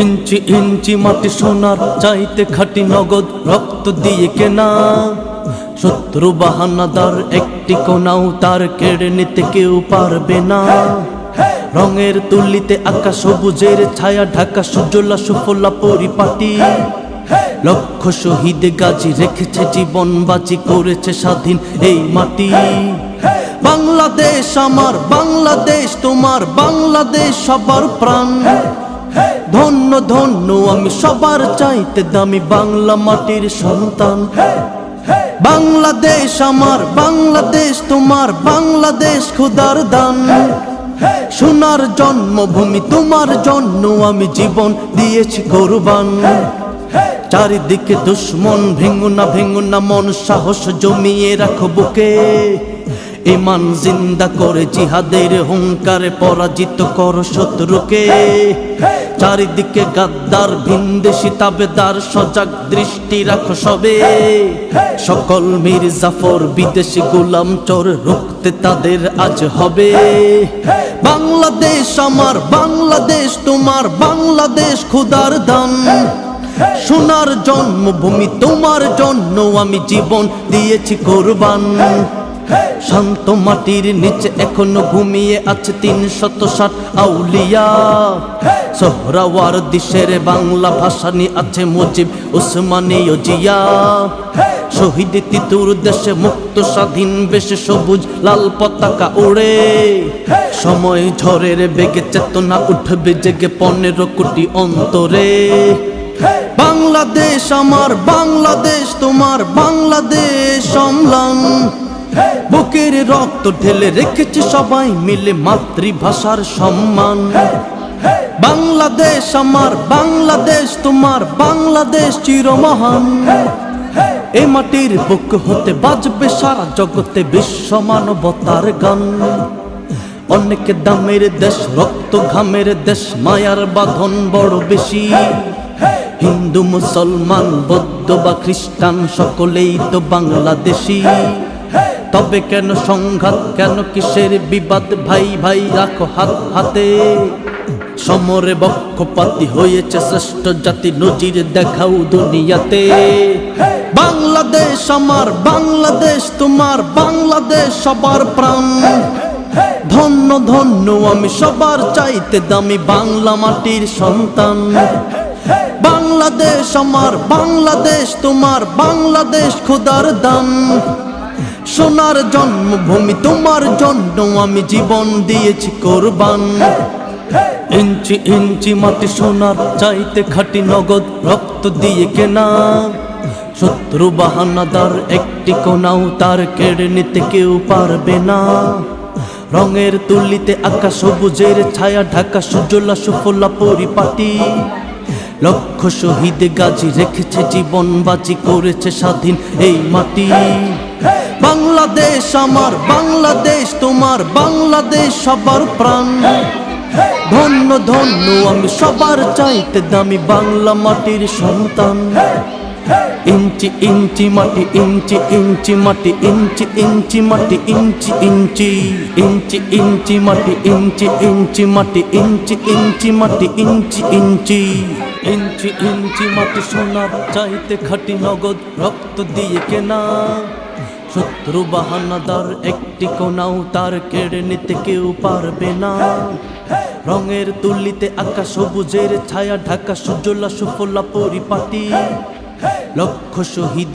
ইঞ্চি ইঞ্চি মাটি সোনার চাইতে খাঁটি নগদ রক্ত দিয়ে কেনা। শত্রু বাহানাদার একটি কোনাও তার কেড়ে নিতে কেউ পারবে না। রঙের তুলিতে আঁকা সবুজের ছায়া ঢাকা সুজলা সুফলা পরিপাটি। লক্ষ শহীদ গাজী রেখেছে জীবন বাজি করেছে স্বাধীন এই মাটি। বাংলাদেশ আমার বাংলাদেশ তোমার বাংলাদেশ সবার প্রাণ। ধন্য ধন্য আমি সবার চাইতে দামি বাংলা মাটির সন্তান। বাংলাদেশ আমার বাংলাদেশ তোমার বাংলাদেশ খোদার দান। সোনার জন্মভূমি তোমার জন্য আমি জীবন দিয়েছি কোরবান। চারিদিকে দুশ্মন ভেঙো না মন সাহস জমিয়ে রাখো বুকে। ঈমান জিন্দা করে জিহাদের হুঙ্কারে পরাজিত কর শত্রুকে। চারিদিকে গাদ্দার ভিনদেশি তাবেদার সজাগ দৃষ্টি রাখো সবে। সকল মীর জাফর বিদেশি গোলাম চোর রুখতে তাদের আজ হবে। বাংলাদেশ আমার বাংলাদেশ তোমার বাংলাদেশ খোদার দান। সোনার জন্মভূমি তোমার জন্য আমি জীবন দিয়েছি কোরবান। শান্ত মাটির নিচে এখনো ঘুমিয়ে আছে ৩৬০ আউলিয়া। সোহরাওয়ার দিশের বাংলা ভাষানি আছে মুজিব উসমানী ও জিয়া। শহীদ তিতুর দেশে মুক্ত স্বাধীন বেশে সবুজ লাল পতাকা উড়ে। সময় ঝড়ের বেগে চেতনা উঠবে জেগে ১৫ কোটি অন্তরে। বাংলাদেশ আমার বাংলাদেশ তোমার বাংলাদেশ অম্লান। বুকের রক্ত ঢেলে রেখেছে সবাই মিলে মাতৃভাষার সম্মান। বাংলাদেশ আমার বাংলাদেশ তোমার বাংলাদেশ চিরমহান। এই মাটির বুক হতে বাজবে সারা জগতে বিশ্ব মানবতার গান। অনেক দামের দেশ রক্ত ঘামের দেশ মায়ার বাঁধন বড় বেশি। হিন্দু মুসলমান বৌদ্ধ বা খ্রিস্টান সকলেই তো বাংলাদেশী। তবে কেন সংঘাত কেন কিসের বিবাদ ভাই ভাই রাখো হাত হাতে। সমরে বক্ষপাতী হয়েছে শ্রেষ্ঠ জাতি নজির দেখাও দুনিয়াতে। বাংলাদেশ আমার বাংলাদেশ তোমার বাংলাদেশ সবার প্রাণ। ধন্য ধন্য আমি সবার চাইতে দামি বাংলা মাটির সন্তান। বাংলাদেশ আমার বাংলাদেশ তোমার বাংলাদেশ খোদার দান। সোনার জন্মভূমি তোমার জন্য আমি জীবন দিয়েছি কোরবান। ইঞ্চি ইঞ্চি মাটি সোনার চাইতে খাঁটি নগদ রক্ত দিয়ে কেনা। শত্রু বাহানাদার একটি কোনাও তার কেড়ে নিতে কেউ পারবে না। রঙের তুলিতে আঁকা সবুজের ছায়া ঢাকা সুজলা সুফলা পরিপাটি। লক্ষ শহীদ গাজী রেখেছে জীবন বাজি করেছে স্বাধীন এই মাটি। বাংলাদেশ আমার বাংলাদেশ তোমার বাংলাদেশ সবার প্রাণ। ধন্য ধন্য আমি সবার চাইতে দামি বাংলা মাটির সন্তান। ইঞ্চি ইঞ্চি মাটি ইঞ্চি ইঞ্চি মাটি ইঞ্চি ইঞ্চি মাটি ইঞ্চি ইঞ্চি ইঞ্চি ইঞ্চি মাটি ইঞ্চি ইঞ্চি মাটি ইঞ্চি ইঞ্চি মাটি ইঞ্চি ইঞ্চি ইঞ্চি ইঞ্চি মাটি সোনার চাইতে খাঁটি নগদ রক্ত দিয়ে কেনা। শত্রু বাহানাদার একটি কোনাও তার কেড়ে নিতে কেউ পারবে না। রঙের তুলিতে আঁকা সবুজের ছায়া ঢাকা সুজলা সুফলা পরিপাটি। লক্ষ শহীদ